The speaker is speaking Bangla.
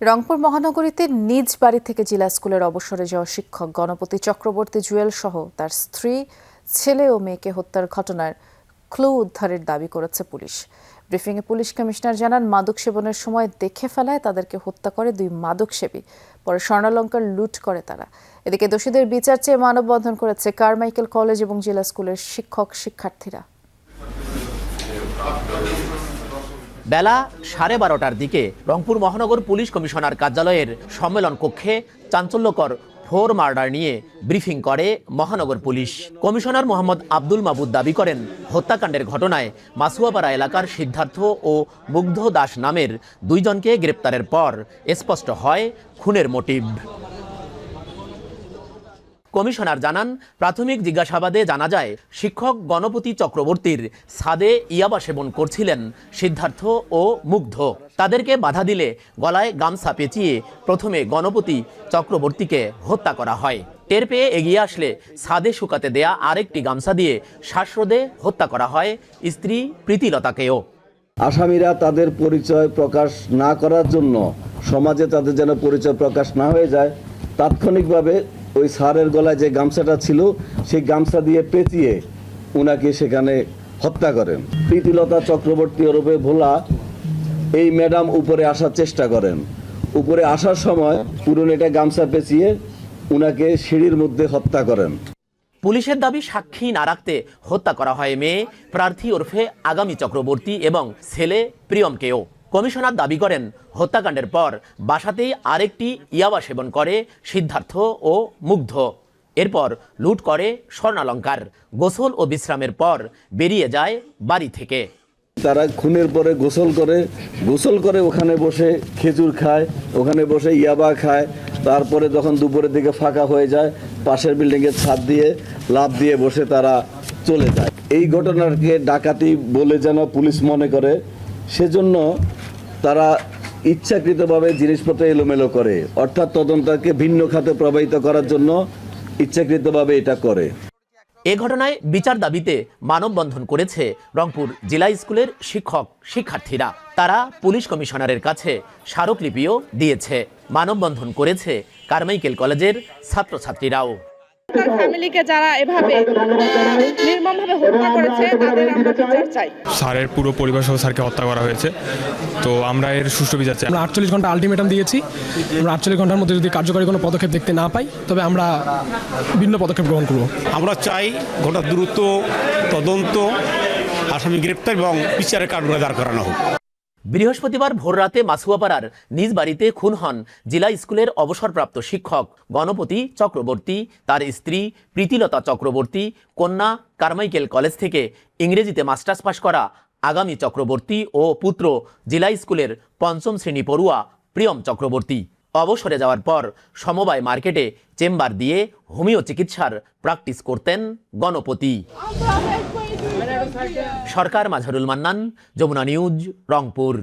রংপুর মহানগরীতে নিজ বাড়ি থেকে জেলা স্কুলের অবসরে যাওয়া শিক্ষক গণপতি চক্রবর্তী জুয়েল সহ তার স্ত্রী, ছেলে ও মেয়েকে হত্যার ঘটনার ক্লু উদ্ধারের দাবি করেছে পুলিশ। ব্রিফিংয়ে পুলিশ কমিশনার জানান, মাদক সেবনের সময় দেখে ফেলায় তাদেরকে হত্যা করে দুই মাদকসেবী। পরে স্বর্ণালংকার লুট করে তারা। এদিকে দোষীদের বিচার চেয়ে মানববন্ধন করেছে কারমাইকেল কলেজ এবং জেলা স্কুলের শিক্ষার্থীরা। বেলা 12:30টার দিকে রংপুর মহানগর পুলিশ কমিশনার কার্যালয়ের সম্মেলন কক্ষে চাঞ্চল্যকর 4 মার্ডার নিয়ে ব্রিফিং করে মহানগর পুলিশ। কমিশনার মোহাম্মদ আব্দুল মাবুদ দাবি করেন, হত্যাকাণ্ডের ঘটনায় মাসুয়াপাড়া এলাকার সিদ্ধার্থ ও মুগ্ধ দাস নামের দুইজনকে গ্রেপ্তারের পর স্পষ্ট হয় খুনের মোটিভ। কমিশনার জানান, প্রাথমিক জিজ্ঞাসাবাদে জানা যায় শিক্ষক গণপতি চক্রবর্তীর ছাদে ইয়াবা সেবন করছিলেন সিদ্ধার্থ ও মুগ্ধ। তাদেরকে বাধা দিলে গলায় গামছা পেঁচিয়ে প্রথমে গণপতি চক্রবর্তীকে হত্যা করা হয়। টের পেয়ে এগিয়ে আসলে ছাদে শুকাতে দেয়া আরেকটি গামছা দিয়ে শ্বাসরোধে হত্যা করা হয় স্ত্রী প্রীতিলতাকেও। আসামিরা তাদের পরিচয় প্রকাশ না করার জন্য, সমাজে তাদের যেন পরিচয় প্রকাশ না হয়ে যায়, তাৎক্ষণিকভাবে ওই সারের গলায় যে গামছাটা ছিল সেই গামছা দিয়ে পেঁচিয়ে উনাকে সেখানে হত্যা করেন। প্রীতিলতা চক্রবর্তী ওরফে ভোলা এই ম্যাডাম উপরে আসার চেষ্টা করেন। উপরে আসার সময় পুরনো এটা গামছা পেঁচিয়ে উনাকে সিঁড়ির মধ্যে হত্যা করেন। পুলিশের দাবি, সাক্ষী না রাখতে হত্যা করা হয় মেয়ে প্রার্থী ওরফে আগামী চক্রবর্তী এবং ছেলে প্রিয়মকেও। কমিশনার দাবি করেন, হত্যাকাণ্ডের পর বাসাতেই আরেকটি ইয়াবা সেবন করে সিদ্ধার্থ ও মুগ্ধ। এরপর লুট করে স্বর্ণালংকার। গোসল ও বিশ্রামের পর বেরিয়ে যায় বাড়ি থেকে। তারা খুনের পরে গোসল করে ওখানে বসে খেজুর খায়, ওখানে বসে ইয়াবা খায়। তারপরে যখন দুপুরের দিকে ফাঁকা হয়ে যায়, পাশের বিল্ডিংয়ের ছাদ দিয়ে লাফ দিয়ে বসে তারা চলে যায়। এই ঘটনাকে ডাকাতি বলে যেন পুলিশ মনে করে, সেজন্য তারা ইচ্ছাকৃতভাবে জিনিসপত্র এলোমেলো করে, অর্থাৎ তদন্তকে ভিন্ন খাতে প্রবাহিত করার জন্য ইচ্ছাকৃতভাবে এটা করে। এ ঘটনায় বিচার দাবিতে মানববন্ধন করেছে রংপুর জেলা স্কুলের শিক্ষার্থীরা। তারা পুলিশ কমিশনারের কাছে স্মারকলিপিও দিয়েছে। মানববন্ধন করেছে কারমাইকেল কলেজের ছাত্রছাত্রীরাও। তার ফ্যামিলিকে যারা এভাবে নির্মমভাবে হত্যা করেছে তাদের আমরা বিচার চাই। স্যারের পুরো পরিবার সহ স্যারকে হত্যা করা হয়েছে, তো আমরা এর সুষ্ঠু বিচার চাই। আমরা 48 ঘন্টা আলটিমেটাম দিয়েছি। আমরা 48 ঘন্টার মধ্যে যদি কার্যকরী কোনো পদক্ষেপ দেখতে না পাই, তবে আমরা ভিন্ন পদক্ষেপ গ্রহণ করব। আমরা চাই ঘটনা দ্রুত তদন্ত, আসামি গ্রেপ্তার এবং বিচারের কাঠগড়ায় দাঁড় করানো হোক। বৃহস্পতিবার ভোররাতে মাসুয়াপাড়ার নিজ বাড়িতে খুন হন জেলা স্কুলের অবসরপ্রাপ্ত শিক্ষক গণপতি চক্রবর্তী, তার স্ত্রী প্রীতিলতা চক্রবর্তী, কন্যা কারমাইকেল কলেজ থেকে ইংরেজিতে মাস্টার্স পাশ করা আগামী চক্রবর্তী ও পুত্র জেলা স্কুলের 5ম শ্রেণী পড়ুয়া প্রিয়ম চক্রবর্তী। অবসরে যাওয়ার পর সমবায় মার্কেটে চেম্বার দিয়ে হোমিও চিকিৎসার প্র্যাকটিস করতেন গণপতি। সরকার, মাঝারুল মান্নান, যমুনা নিউজ, রংপুর।